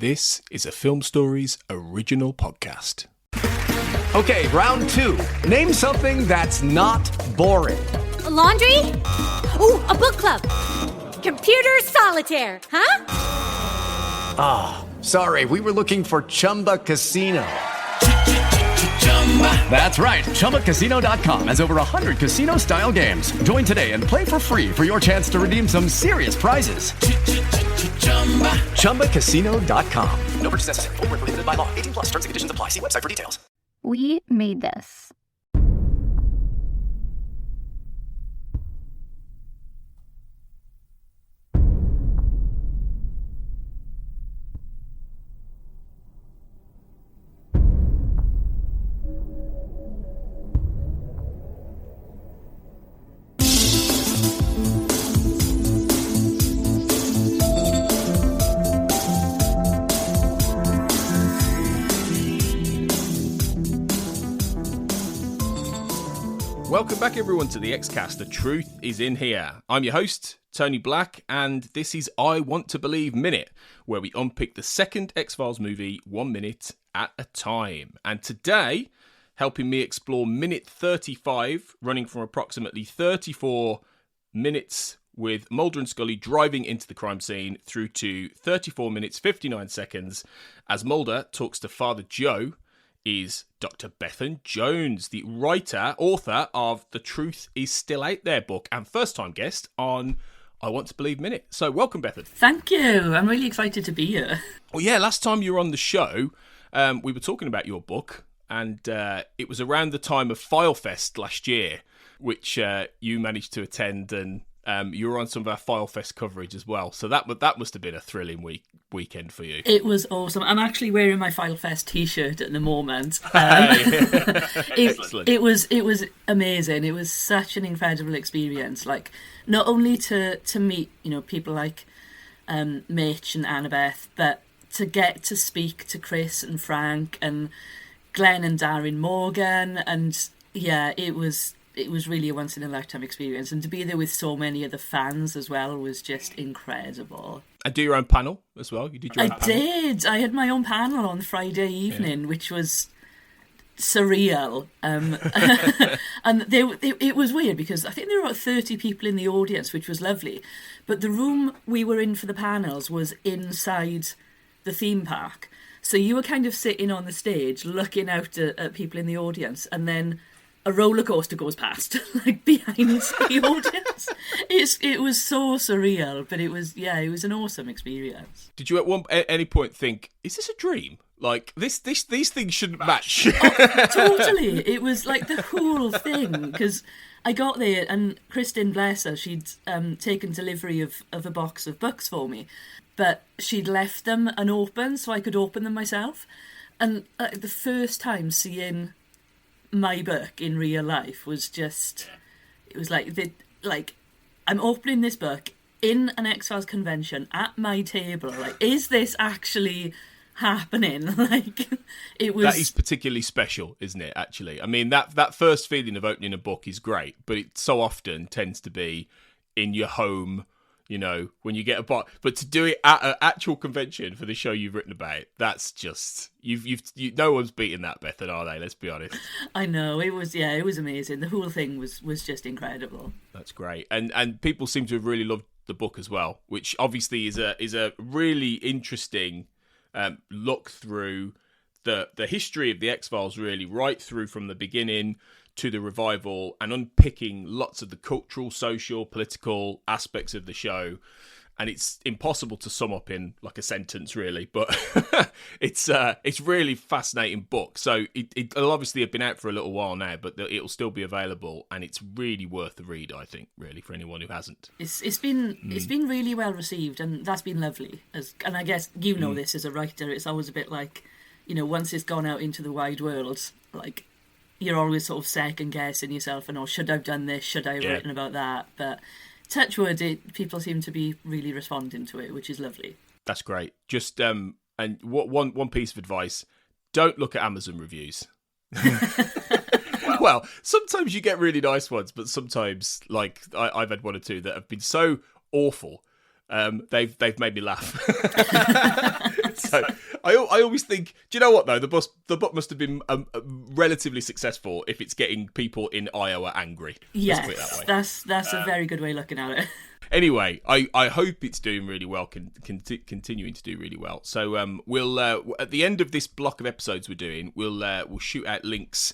This is a Film Stories original podcast. Okay, round two. Name something that's not boring. A laundry? Ooh, a book club. Computer solitaire, huh? Ah, sorry, we were looking for Chumba Casino. That's right, ChumbaCasino.com has over 100 casino-style games. Join today and play for free for your chance to redeem some serious prizes. ChumbaCasino.com. No purchase necessary. Void where prohibited by law. 18 plus terms and conditions apply. See website for details. We made this. Welcome back, everyone, to the X-Cast. The truth is in here. I'm your host, Tony Black, and this is I Want to Believe Minute, where we unpick the second X-Files movie 1 minute at a time. And today, helping me explore minute 35, running from approximately 34 minutes with Mulder and Scully driving into the crime scene through to 34 minutes 59 seconds as Mulder talks to Father Joe, is Dr. Bethan Jones, the author of The Truth Is Still Out There book and first-time guest on I Want to Believe Minute. So welcome, Bethan. Thank you. I'm really excited to be here. Well, yeah, last time you were on the show, we were talking about your book, and it was around the time of FileFest last year, which you managed to attend, and you were on some of our FileFest coverage as well. So that must have been a thrilling weekend for you. It was awesome. I'm actually wearing my FileFest t-shirt at the moment. Excellent. It was amazing. It was such an incredible experience. Like, not only to meet, people like Mitch and Annabeth, but to get to speak to Chris and Frank and Glenn and Darren Morgan. And yeah, it was really a once-in-a-lifetime experience. And to be there with so many of the fans as well was just incredible. And do your own panel as well? You did your own panel? I did. I had my own panel on Friday evening, which was surreal. And it was weird because I think there were about 30 people in the audience, which was lovely. But the room we were in for the panels was inside the theme park. So you were kind of sitting on the stage looking out at people in the audience, and then a roller coaster goes past, like behind the audience. It was so surreal, but it was an awesome experience. Did you at any point think, is this a dream? Like these things shouldn't match. Oh, totally. It was like the whole thing, because I got there and Kristen, bless her, she'd taken delivery of a box of books for me, but she'd left them unopened so I could open them myself. And the first time seeing my book in real life was just, it was like I'm opening this book in an X-Files convention at my table. Like, is this actually happening? Like, it was. That is particularly special, isn't it? Actually, I mean that first feeling of opening a book is great, but it so often tends to be in your home. When you get a box, but to do it at an actual convention for the show you've written about, that's just no one's beating that, Bethan, are they? Let's be honest. I know, it was amazing. The whole thing was just incredible. That's great, and people seem to have really loved the book as well, which obviously is a really interesting look through the history of the X-Files, really, right through from the beginning to the revival, and unpicking lots of the cultural, social, political aspects of the show. And it's impossible to sum up in like a sentence, really, but it's really fascinating book. So it'll obviously have been out for a little while now, but it'll still be available, and it's really worth the read, I think, really, for anyone who hasn't. It's been really well received, and that's been lovely. And I guess this as a writer, it's always a bit like, once it's gone out into the wide world, like, you're always sort of second guessing yourself and, should I have done this? Should I have written about that? But touch wood, people seem to be really responding to it, which is lovely. That's great. Just and one piece of advice: don't look at Amazon reviews. Well, sometimes you get really nice ones, but sometimes, like I've had one or two that have been so awful, they've made me laugh. So I always think, do you know what though? The book must have been relatively successful if it's getting people in Iowa angry. Yes, Let's put it that way. that's a very good way of looking at it. Anyway, I hope it's doing really well, continuing to do really well. So we'll at the end of this block of episodes we're doing, we'll shoot out links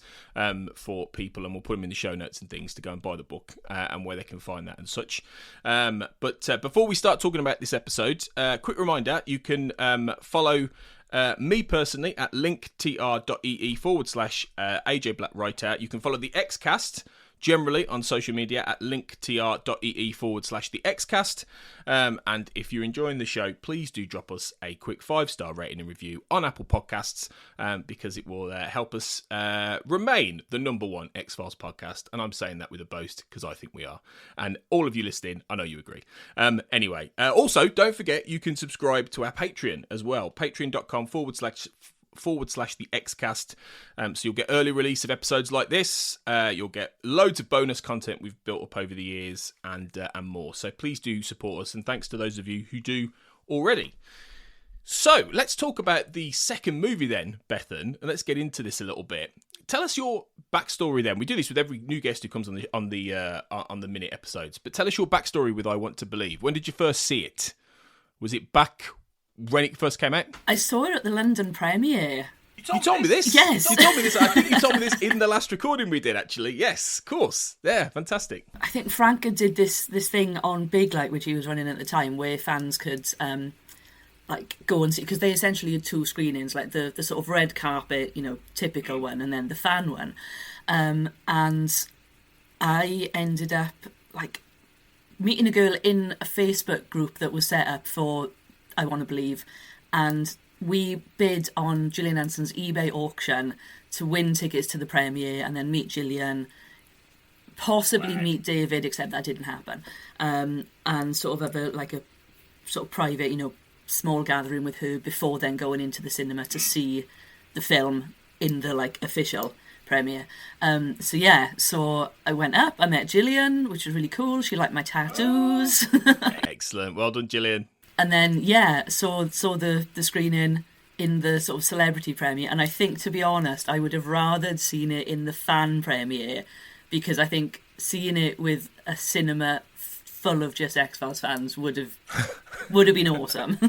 for people, and we'll put them in the show notes and things to go and buy the book and where they can find that and such. But before we start talking about this episode, quick reminder: you can follow me personally at linktr.ee/AJ Black Writer. You can follow the Xcast generally on social media at linktr.ee/the Xcast. And if you're enjoying the show, please do drop us a quick 5-star rating and review on Apple Podcasts, because it will help us remain the number one X-Files podcast. And I'm saying that with a boast because I think we are. And all of you listening, I know you agree. Anyway, also, don't forget you can subscribe to our Patreon as well. Patreon.com/the Xcast. So you'll get early release of episodes like this. You'll get loads of bonus content we've built up over the years and more. So please do support us, and thanks to those of you who do already. So let's talk about the second movie then, Bethan, and let's get into this a little bit. Tell us your backstory then. We do this with every new guest who comes on the minute episodes, but tell us your backstory with I Want to Believe. When did you first see it? Was it back when it first came out? I saw it at the London premiere. You told me this? Yes. You told me this. I think you told me this in the last recording we did, actually. Yes, of course. Yeah, fantastic. I think Franca did this thing on Big Light, which he was running at the time, where fans could go and see, because they essentially had two screenings, like the sort of red carpet, typical one, and then the fan one. And I ended up meeting a girl in a Facebook group that was set up for I Want to Believe, and we bid on Gillian Anson's eBay auction to win tickets to the premiere and then meet Gillian, possibly meet David, except that didn't happen, and sort of have a sort of private, small gathering with her before then going into the cinema to see the film in the official premiere. So I went up, I met Gillian, which was really cool. She liked my tattoos. Excellent, well done, Gillian. And then, saw the screening in the sort of celebrity premiere. And I think, to be honest, I would have rather seen it in the fan premiere, because I think seeing it with a cinema full of just X-Files fans would have been awesome.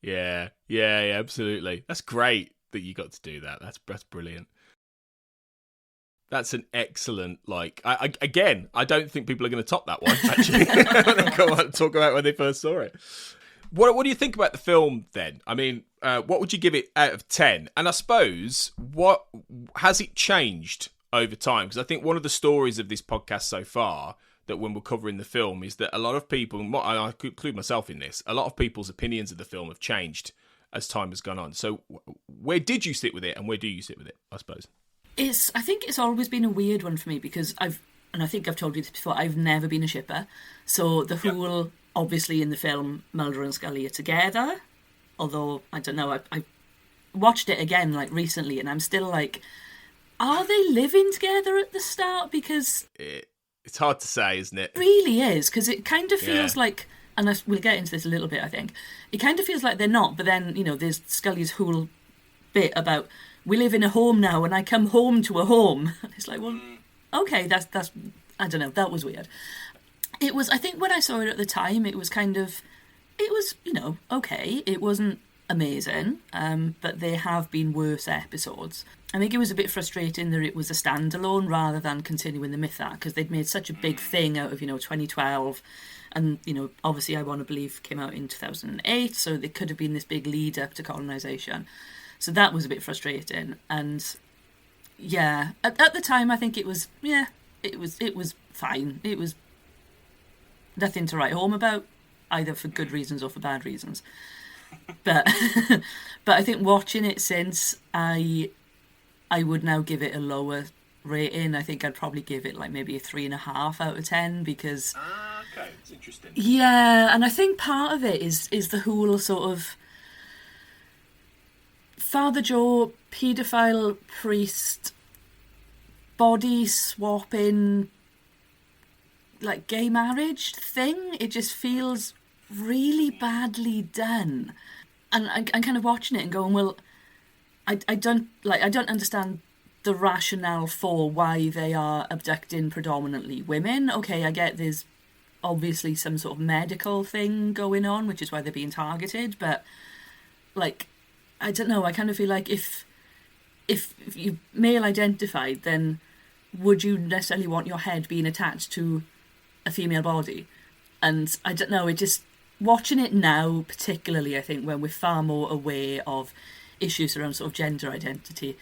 Yeah, absolutely. That's great that you got to do that. That's brilliant. That's an excellent, I don't think people are going to top that one, actually, when they come on and talk about when they first saw it. What do you think about the film, then? I mean, what would you give it out of 10? And I suppose, what has it changed over time? Because I think one of the stories of this podcast so far, that when we're covering the film, is that a lot of people, and I include myself in this, a lot of people's opinions of the film have changed as time has gone on. So where did you sit with it, and where do you sit with it, I suppose? I think it's always been a weird one for me, because I think I've told you this before, I've never been a shipper. So the whole, obviously in the film, Mulder and Scully are together, although, I don't know, I watched it again recently, and I'm still are they living together at the start? Because it's hard to say, isn't it? It really is, because it kind of feels like, and we'll get into this a little bit, I think, it kind of feels like they're not, but then, there's Scully's whole bit about, we live in a home now and I come home to a home. It's well, okay, that's I don't know, that was weird. It was, I think when I saw it at the time, it was okay. It wasn't amazing, but there have been worse episodes. I think it was a bit frustrating that it was a standalone rather than continuing the myth arc, because they'd made such a big thing out of, 2012, and, obviously I Want to Believe came out in 2008, so there could have been this big lead up to colonisation. So that was a bit frustrating, and at the time I think it was fine. It was nothing to write home about, either for good reasons or for bad reasons. But I think watching it since, I would now give it a lower rating. I think I'd probably give it maybe a 3.5 out of 10, because okay, it's interesting. Yeah, and I think part of it is the whole sort of Father Joe, paedophile priest, body swapping, gay marriage thing. It just feels really badly done. And I'm kind of watching it and going, well, I don't understand the rationale for why they are abducting predominantly women. Okay, I get there's obviously some sort of medical thing going on, which is why they're being targeted, but like, I don't know, I kind of feel like if you male identified, then would you necessarily want your head being attached to a female body? And I don't know, it just, watching it now, particularly I think when we're far more aware of issues around sort of gender identity,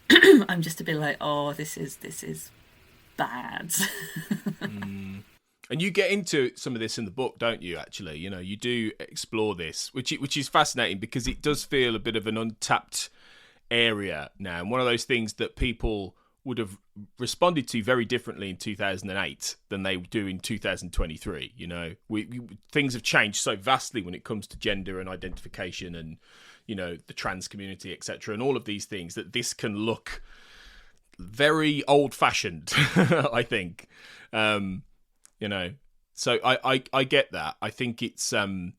I'm just a bit like, oh, this is bad. And you get into some of this in the book, don't you, actually? You know, you do explore this, which is fascinating because it does feel a bit of an untapped area now. And one of those things that people would have responded to very differently in 2008 than they do in 2023. You know, things have changed so vastly when it comes to gender and identification and, you know, the trans community, etc., and all of these things, that this can look very old-fashioned, I think. You know, so I get that. I think it's a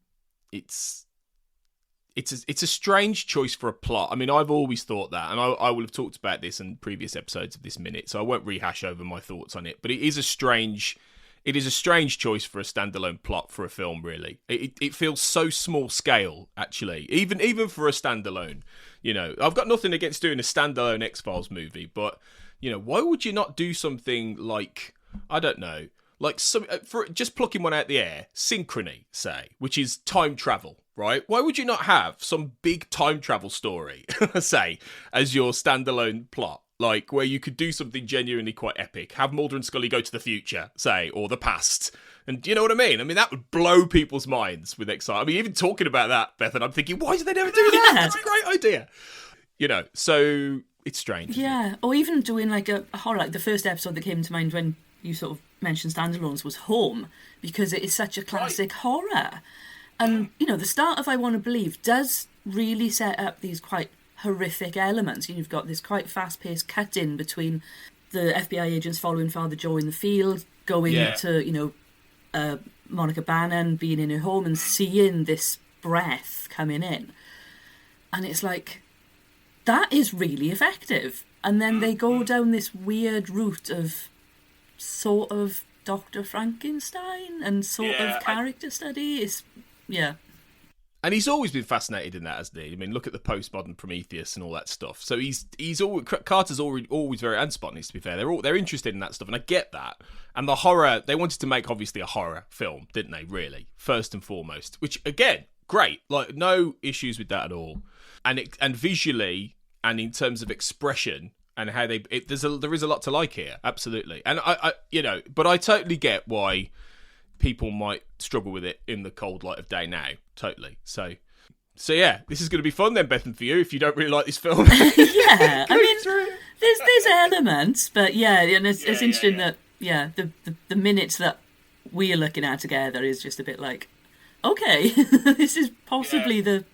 strange choice for a plot. I mean, I've always thought that, and I will have talked about this in previous episodes of this minute, so I won't rehash over my thoughts on it. But it is a strange choice for a standalone plot for a film. Really, it feels so small scale, actually, even for a standalone. You know, I've got nothing against doing a standalone X-Files movie, but you know, why would you not do something like, I don't know, like some, for just plucking one out the air, Synchrony, say, which is time travel, right? Why would you not have some big time travel story, say, as your standalone plot? Like, where you could do something genuinely quite epic. Have Mulder and Scully go to the future, say, or the past. And do you know what I mean? I mean, that would blow people's minds with excitement. I mean, even talking about that, Bethan, I'm thinking, why do they never do that? That's a great idea. You know, so it's strange. Yeah, or even doing like a horror, like the first episode that came to mind when you sort of mentioned standalones was Home, because it is such a classic horror. And, you know, the start of I Want to Believe does really set up these quite horrific elements. You've got this quite fast-paced cut-in between the FBI agents following Father Joe in the field, going to, you know, Monica Bannon being in her home and seeing this breath coming in. And it's like, that is really effective. And then they go down this weird route of sort of Dr. Frankenstein and sort of character study. It's, and he's always been fascinated in that, hasn't he? I mean, look at the postmodern Prometheus and all that stuff. So he's always, Carter's always very, and Spotney, to be fair, they're interested in that stuff, and I get that. And the horror, they wanted to make obviously a horror film, didn't they? Really, first and foremost, which again, great, like no issues with that at all. And visually, and in terms of expression and how there is a lot to like here, absolutely. And I you know, but I totally get why people might struggle with it in the cold light of day now, totally. So yeah, this is going to be fun then, Bethan, for you, if you don't really like this film. Yeah, I mean, there's elements, but yeah, and it's interesting that the minutes that we're looking at together is just a bit like, okay, this is possibly the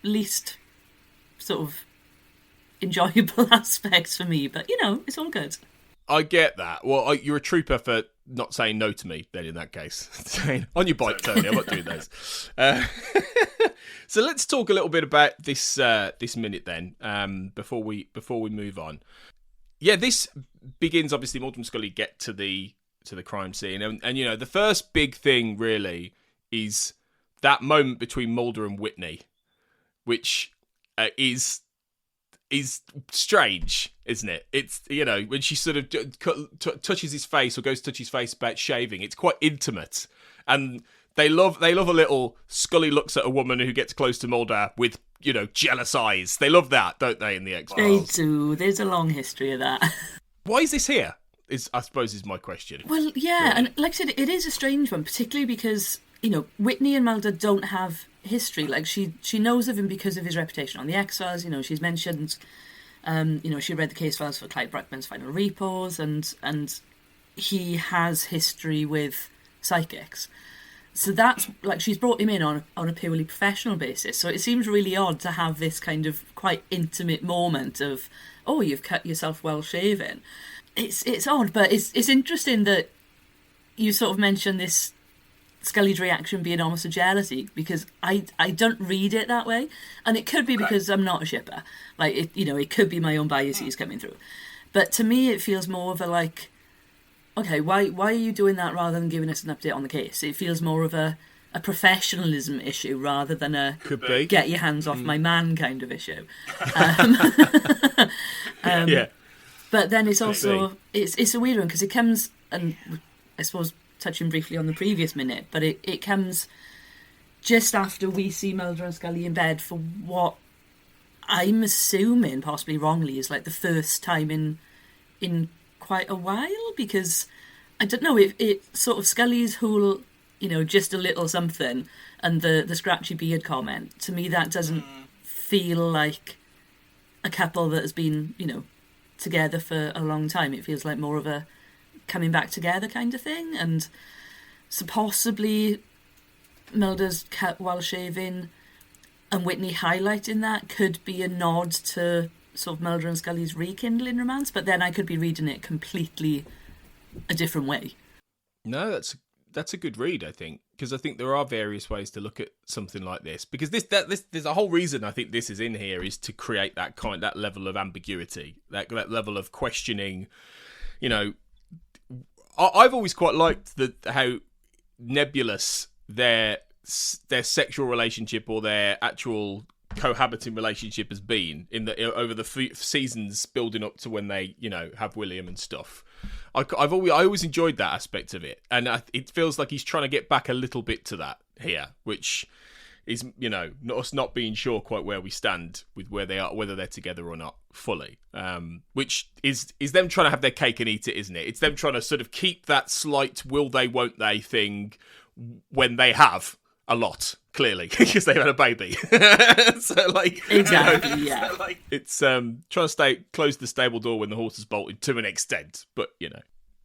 least sort of enjoyable aspects for me, but you know, it's all good. I get that. Well, you're a trooper for not saying no to me, then, in that case. Saying, on your bike, Tony, I'm not doing those. So let's talk a little bit about this minute then, before we move on. Yeah, this begins, obviously, Mulder and Scully get to the crime scene, and you know, the first big thing really is that moment between Mulder and Whitney, which is strange, isn't it? It's, you know, when she sort of touches his face or goes to touch his face about shaving, it's quite intimate, and they love a little Scully looks at a woman who gets close to Mulder with, you know, jealous eyes. They love that, don't they, in the X-Files? They do. There's a long history of that. Why is this here? I suppose is my question. Well, yeah, and like I said, it is a strange one, particularly because, you know, Whitney and Mulder don't have history. Like, she knows of him because of his reputation on the X-Files. You know, she's mentioned, you know, she read the case files for Clyde Bruckman's Final Repos, and he has history with psychics. So that's, like, she's brought him in on a purely professional basis. So it seems really odd to have this kind of quite intimate moment of, oh, you've cut yourself well shaven. It's odd, but it's interesting that you sort of mentioned this Scully's reaction being almost a jealousy, because I don't read it that way, and it could be because I'm not a shipper. Like, it could be my own biases coming through, but to me it feels more of a like, okay, why are you doing that rather than giving us an update on the case? It feels more of a professionalism issue rather than a get your hands off my man kind of issue. Yeah. But then it's also it's a weird one, because it comes, and I suppose touching briefly on the previous minute, but it comes just after we see Mulder and Scully in bed for what I'm assuming, possibly wrongly, is like the first time in quite a while, because I don't know, it sort of Scully's whole, just a little something, and the scratchy beard comment, to me that doesn't feel like a couple that has been, together for a long time. It feels like more of a coming back together kind of thing, and so possibly Mulder's cut while shaving and Whitney highlighting that could be a nod to sort of Mulder and Scully's rekindling romance, but then I could be reading it completely a different way. No, that's a good read, I think, because I think there are various ways to look at something like this, because this there's a whole reason I think this is in here is to create that level of ambiguity, that level of questioning. I've always quite liked how nebulous their sexual relationship or their actual cohabiting relationship has been over the seasons building up to when they have William and stuff. I always enjoyed that aspect of it, and it feels like he's trying to get back a little bit to that here, which is us not being sure quite where we stand with where they are, whether they're together or not fully, which is them trying to have their cake and eat it, isn't it? It's them trying to sort of keep that slight will they won't they thing when they have a lot, clearly, because they've had a baby. So like, exactly, yeah. So like, it's trying to close the stable door when the horse is bolted to an extent, but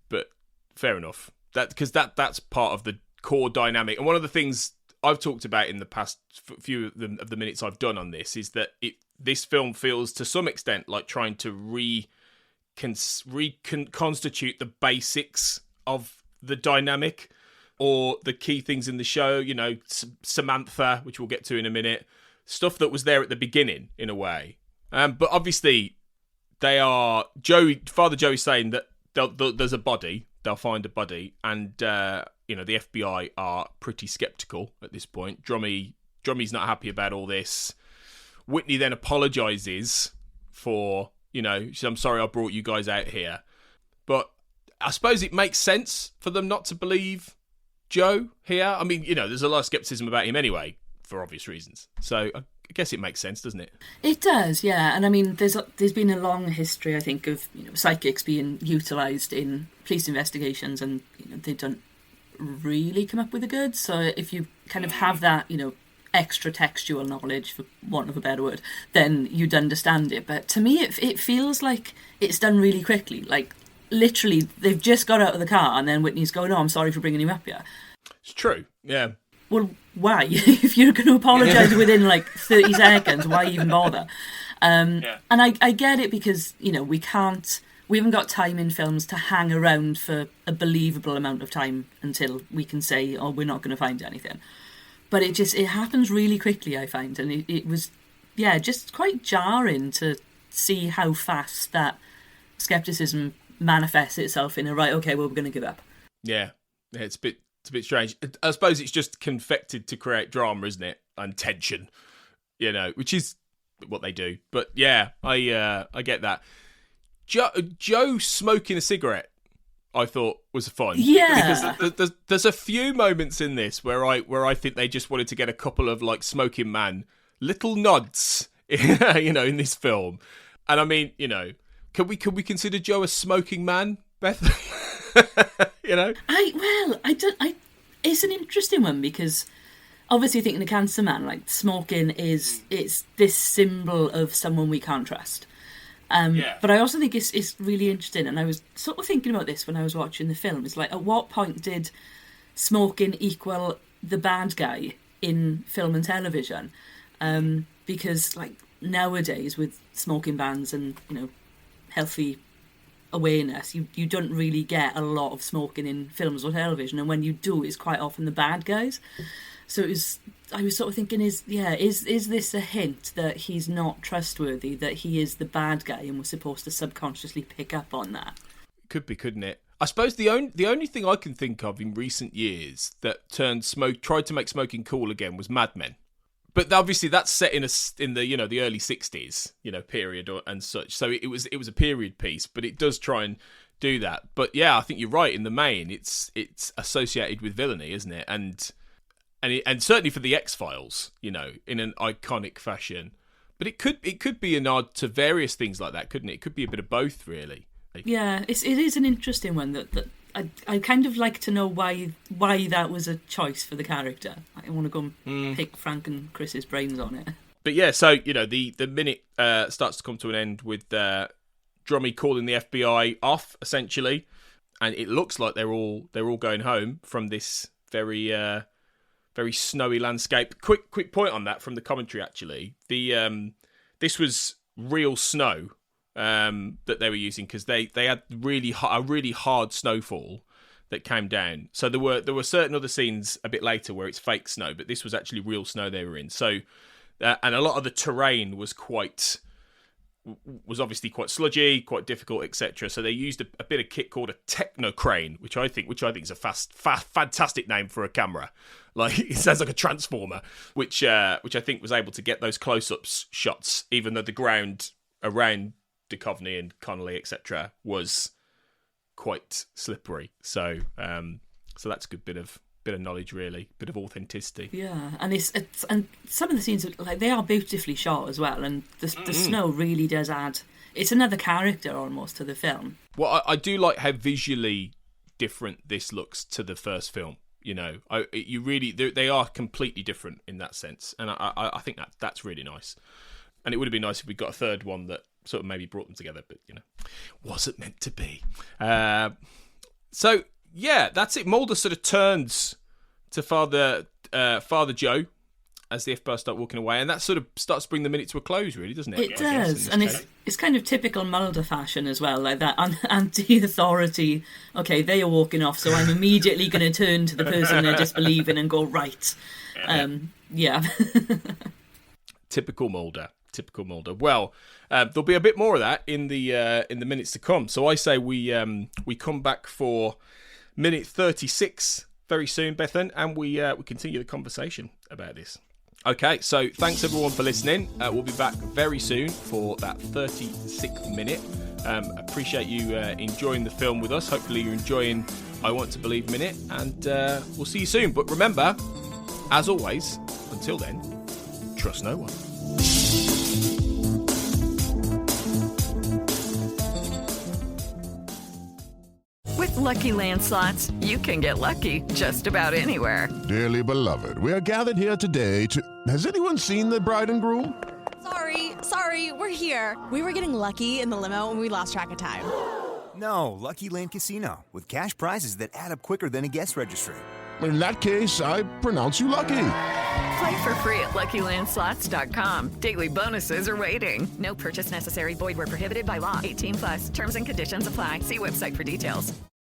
but fair enough. Because that's part of the core dynamic, and one of the things I've talked about in the past few of the minutes I've done on this is that this film feels to some extent like trying to reconstitute the basics of the dynamic, or the key things in the show, Samantha, which we'll get to in a minute, stuff that was there at the beginning in a way. But obviously Father Joey's saying that there's a body, they'll find a body, and the FBI are pretty sceptical at this point. Drummy's not happy about all this. Whitney then apologises for, I'm sorry I brought you guys out here. But I suppose it makes sense for them not to believe Joe here. I mean, there's a lot of scepticism about him anyway, for obvious reasons. So I guess it makes sense, doesn't it? It does, yeah. And I mean, there's been a long history, I think, of psychics being utilised in police investigations, and they don't really come up with the goods. So if you kind of have that, extra textual knowledge, for want of a better word, then you'd understand it. But to me, it feels like it's done really quickly. Like, literally, they've just got out of the car, and then Whitney's going, "Oh, I'm sorry for bringing you up here." It's true, yeah. Well, why? If you're going to apologise within like 30 seconds, why even bother? And I get it, because we haven't got time in films to hang around for a believable amount of time until we can say, "Oh, we're not going to find anything." But it happens really quickly, I find, and it was just quite jarring to see how fast that scepticism manifests itself in a right. Okay, well, we're going to give up. Yeah, it's a bit strange. I suppose it's just confected to create drama, isn't it, and tension, which is what they do. But yeah, I get that. Joe smoking a cigarette, I thought was fun. Yeah, because there's a few moments in this where I think they just wanted to get a couple of like smoking man little nods, in this film. And I mean, could we consider Joe a smoking man, Beth? It's an interesting one, because obviously thinking of Cancer Man, like smoking it's this symbol of someone we can't trust. But I also think it's really interesting, and I was sort of thinking about this when I was watching the film. It's like, at what point did smoking equal the bad guy in film and television? Because like nowadays with smoking bans and healthy awareness. You don't really get a lot of smoking in films or television, and when you do, it's quite often the bad guys. So I was sort of thinking, is this a hint that he's not trustworthy, that he is the bad guy, and we're supposed to subconsciously pick up on that? Could be, couldn't it? I suppose the only thing I can think of in recent years that tried to make smoking cool again was Mad Men. But obviously that's set in the the early 60s, period and such. So it was a period piece, but it does try and do that. But yeah, I think you're right. In the main, it's associated with villainy, isn't it? And certainly for the X-Files, in an iconic fashion. But it could be a nod to various things like that, couldn't it? It could be a bit of both, really. Yeah, it is an interesting one that I kind of like to know why that was a choice for the character. I want to go and pick Frank and Chris's brains on it. But yeah, so the minute starts to come to an end with Drummy calling the FBI off, essentially, and it looks like they're all going home from this very very snowy landscape. Quick point on that from the commentary. Actually, this was real snow that they were using, because they had a really hard snowfall that came down. So there were certain other scenes a bit later where it's fake snow, but this was actually real snow they were in. So and a lot of the terrain was obviously quite sludgy, quite difficult, etc. So they used a bit of kit called a techno crane, which I think is a fantastic name for a camera. Like, it sounds like a transformer, which I think was able to get those close-ups shots, even though the ground around Duchovny and Connolly, etc., was quite slippery. So that's a good bit of knowledge, really, bit of authenticity. Yeah, and and some of the scenes, like, they are beautifully shot as well, and the snow really does add. It's another character almost to the film. Well, I do like how visually different this looks to the first film. They are completely different in that sense, and I think that's really nice. And it would have been nice if we got a third one that sort of maybe brought them together, but wasn't meant to be. So yeah, that's it. Mulder sort of turns to Father Joe as the FBI start walking away, and that sort of starts to bring the minute to a close, really, doesn't it? It does, and it's kind of typical Mulder fashion as well, like that anti-authority. Okay, they are walking off, so I'm immediately going to turn to the person they're disbelieving and go, right. Yeah. Typical Mulder. Well, there'll be a bit more of that in the minutes to come. So I say we come back for minute 36 very soon, Bethan, and we continue the conversation about this. Okay, so thanks everyone for listening. We'll be back very soon for that 36th minute. Appreciate you enjoying the film with us. Hopefully you're enjoying I Want to Believe Minute, and we'll see you soon. But remember, as always, until then, trust no one. With Lucky Land Slots, you can get lucky just about anywhere. Dearly beloved, we are gathered here today to... Has anyone seen the bride and groom? Sorry, we're here. We were getting lucky in the limo and we lost track of time. No, Lucky Land Casino, with cash prizes that add up quicker than a guest registry. In that case, I pronounce you lucky. Play for free at LuckyLandSlots.com. Daily bonuses are waiting. No purchase necessary. Void where prohibited by law. 18+. Terms and conditions apply. See website for details.